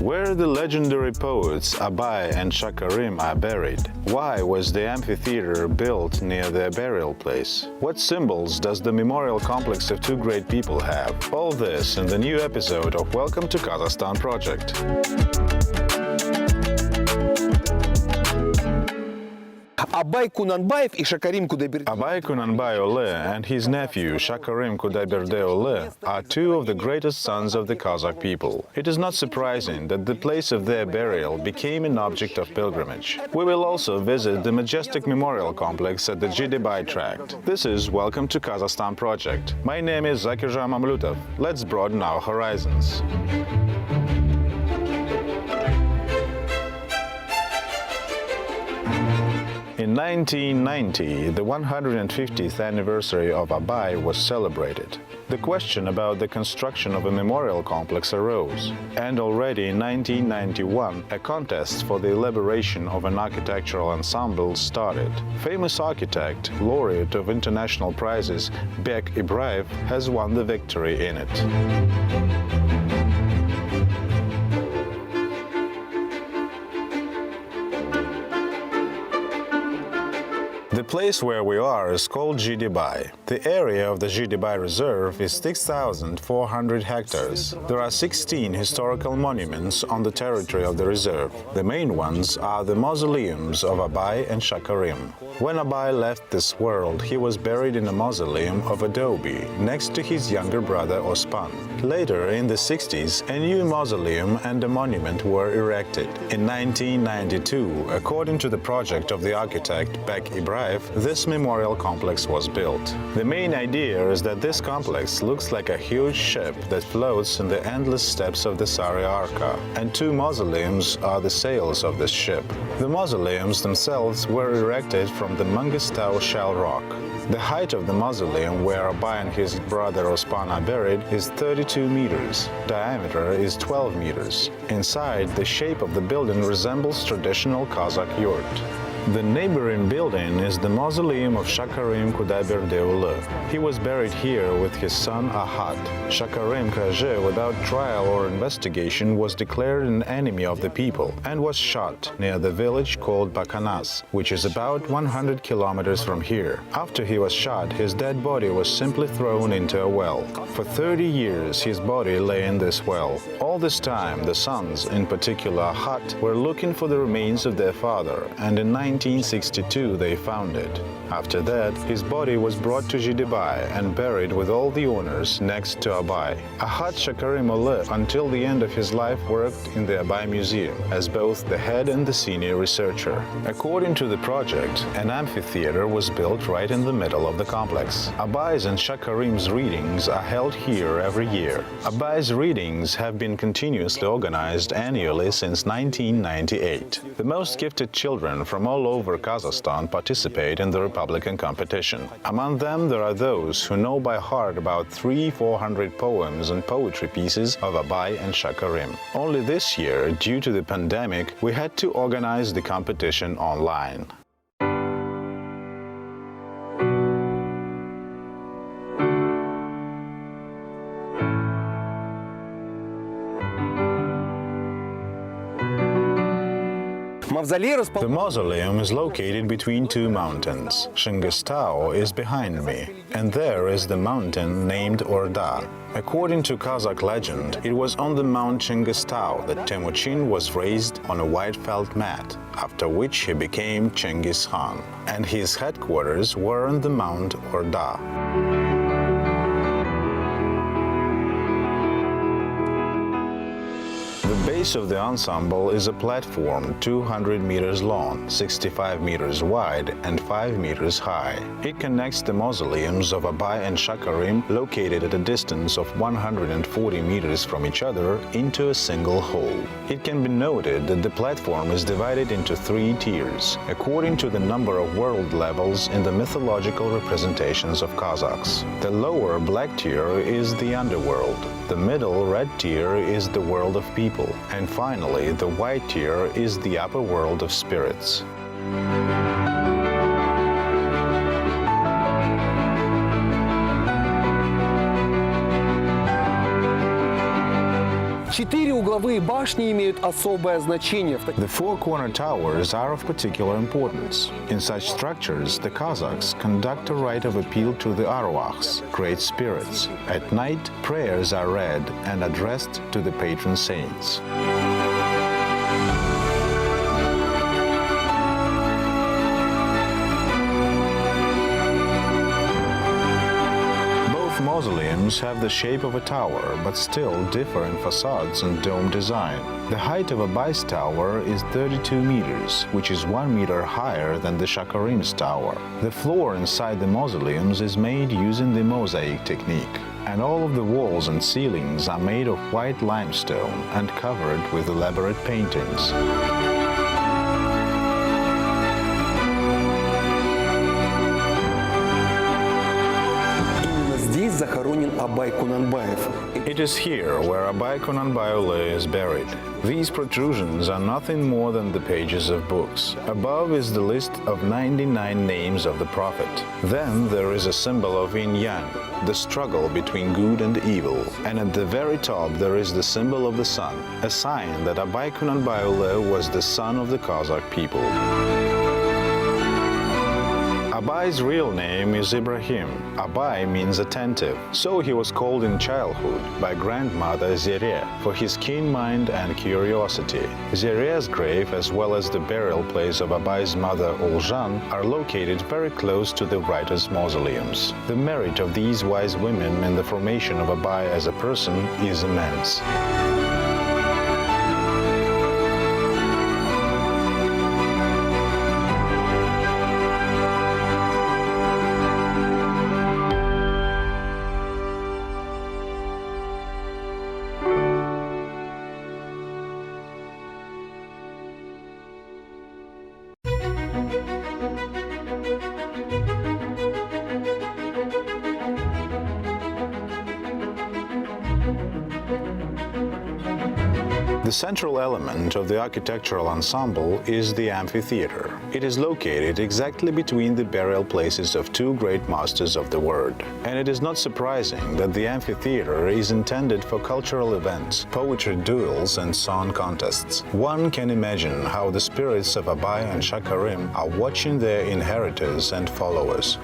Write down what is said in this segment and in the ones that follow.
Where the legendary poets Abai and Shakarim are buried? Why was the amphitheater built near their burial place? What symbols does the memorial complex of two great people have? All this in the new episode of Welcome to Kazakhstan project. Abai Kunanbay and his nephew Shakarim Kudaiberdi are two of the greatest sons of the Kazakh people. It is not surprising that the place of their burial became an object of pilgrimage. We will also visit the majestic memorial complex at the Jibek tract. This is Welcome to Kazakhstan project. My name is Zakirjan Mamlutov. Let's broaden our horizons. In 1990, the 150th anniversary of Abai was celebrated. The question about the construction of a memorial complex arose, and already in 1991, a contest for the elaboration of an architectural ensemble started. Famous architect, laureate of international prizes, Jibek Ibrahim has won the victory in it. The place where we are is called Jibek. The area of the Jibek Reserve is 6,400 hectares. There are 16 historical monuments on the territory of the reserve. The main ones are the mausoleums of Abai and Shakarim. When Abai left this world, he was buried in a mausoleum of adobe next to his younger brother Osman. Later, in the 60s, a new mausoleum and a monument were erected. In 1992, according to the project of the architect Jibek Ibrahim, this memorial complex was built. The main idea is that this complex looks like a huge ship that floats in the endless steppes of the Sari Arka, and two mausoleums are the sails of this ship. The mausoleums themselves were erected from the Mangistau shell rock. The height of the mausoleum where Abai and his brother Osman are buried is 32 meters. Diameter is 12 meters. Inside, the shape of the building resembles traditional Kazakh yurt. The neighboring building is the Mausoleum of Shakarim Kudaiberdi. He was buried here with his son Ahad. Shakarim Kaje, without trial or investigation, was declared an enemy of the people and was shot near the village called Bakanas, which is about 100 kilometers from here. After he was shot, his dead body was simply thrown into a well. For 30 years, his body lay in this well. All this time, the sons, in particular Ahad, were looking for the remains of their father, and in 1962 they found it. After that, his body was brought to Jibek and buried with all the honors next to Abai. Ahad Shakarim until the end of his life worked in the Abai Museum as both the head and the senior researcher. According to the project, an amphitheater was built right in the middle of the complex. Abai's and Shakarim's readings are held here every year. Abai's readings have been continuously organized annually since 1998. The most gifted children from all over Kazakhstan participate in the Republican competition. Among them, there are those who know by heart about 300-400 poems and poetry pieces of Abai and Shakarim. Only this year, due to the pandemic, we had to organize the competition online. The mausoleum is located between two mountains. Shingistao is behind me, and there is the mountain named Orda. According to Kazakh legend, it was on the Mount Shingistao that Temujin was raised on a white felt mat, after which he became Chengiz Khan, and his headquarters were on the Mount Orda. The base of the ensemble is a platform 200 meters long, 65 meters wide, and 5 meters high. It connects the mausoleums of Abai and Shakarim, located at a distance of 140 meters from each other, into a single whole. It can be noted that the platform is divided into 3 tiers, according to the number of world levels in the mythological representations of Kazakhs. The lower black tier is the underworld, the middle red tier is the world of people, and finally the white tier is the upper world of spirits. Четыре угловые башни имеют особое значение. The 4 corner towers are of particular importance. In such structures, the Kazakhs conduct a rite of appeal to the arwahs, great spirits. At night, prayers are read and addressed to the patron saints. Mausoleums have the shape of a tower, but still differ in facades and dome design. The height of Abai's tower is 32 meters, which is 1 meter higher than the Shakarim's tower. The floor inside the mausoleums is made using the mosaic technique, and all of the walls and ceilings are made of white limestone and covered with elaborate paintings. Захоронен Абай Кунанбаев. It is here where Abai Kunanbayev is buried. These protrusions are nothing more than the pages of books. Above is the list of 99 names of the Prophet. Then there is a symbol of yin-yang, the struggle between good and evil. And at the very top there is the symbol of the sun, a sign that Abai Kunanbayev was the son of the Kazakh people. Abai's real name is Ibrahim. Abai means attentive, so he was called in childhood by grandmother Zere for his keen mind and curiosity. Zere's grave, as well as the burial place of Abai's mother Oljan, are located very close to the writer's mausoleums. The merit of these wise women in the formation of Abai as a person is immense. The central element of the architectural ensemble is the amphitheater. It is located exactly between the burial places of 2 great masters of the word. And it is not surprising that the amphitheater is intended for cultural events, poetry duels and song contests. One can imagine how the spirits of Abai and Shakarim are watching their inheritors and followers.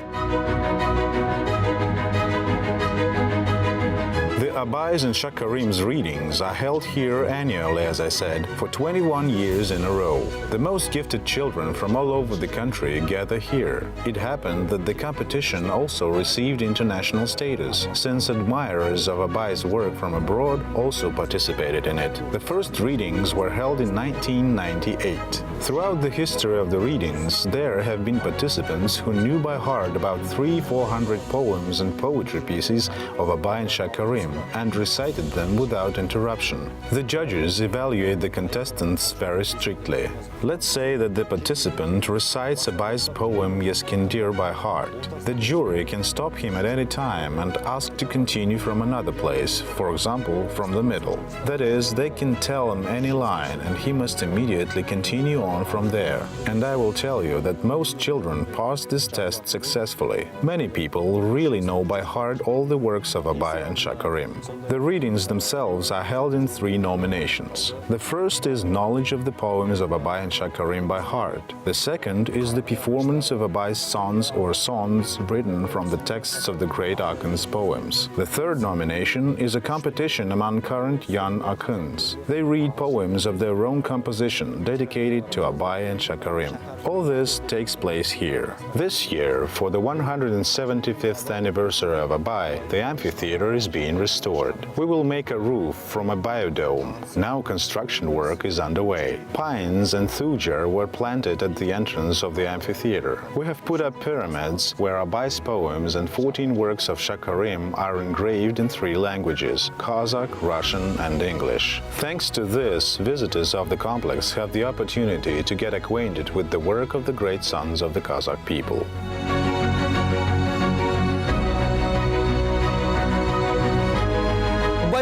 The Abai's and Shakarim's readings are held here annually, as I said, for 21 years in a row. The most gifted children from all over the country gather here. It happened that the competition also received international status, since admirers of Abai's work from abroad also participated in it. The first readings were held in 1998. Throughout the history of the readings, there have been participants who knew by heart about 300-400 poems and poetry pieces of Abai and Shakarim, and recited them without interruption. The judges evaluate the contestants very strictly. Let's say that the participant recites Abai's poem Yeskindir by heart. The jury can stop him at any time and ask to continue from another place, for example, from the middle. That is, they can tell him any line and he must immediately continue on from there. And I will tell you that most children pass this test successfully. Many people really know by heart all the works of Abai and Shakarim. The readings themselves are held in 3 nominations. The first is knowledge of the poems of Abai and Shakarim by heart. The second is the performance of Abai's songs or songs written from the texts of the great Akhund's poems. The third nomination is a competition among current young Akhunds. They read poems of their own composition dedicated to Abai and Shakarim. All this takes place here. This year, for the 175th anniversary of Abai, the amphitheater is being restored. restored. We will make a roof from a biodome. Now construction work is underway. Pines and thuja were planted at the entrance of the amphitheater. We have put up pyramids where Abai's poems and 14 works of Shakarim are engraved in 3 languages: Kazakh, Russian, and English. Thanks to this, visitors of the complex have the opportunity to get acquainted with the work of the great sons of the Kazakh people.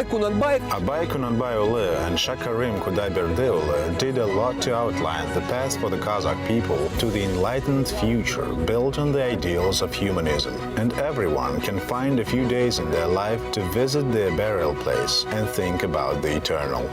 Abai Kunanbayeoğlu and Shakarim Kudayberdioglu did a lot to outline the path for the Kazakh people to the enlightened future built on the ideals of humanism. And everyone can find a few days in their life to visit their burial place and think about the eternal.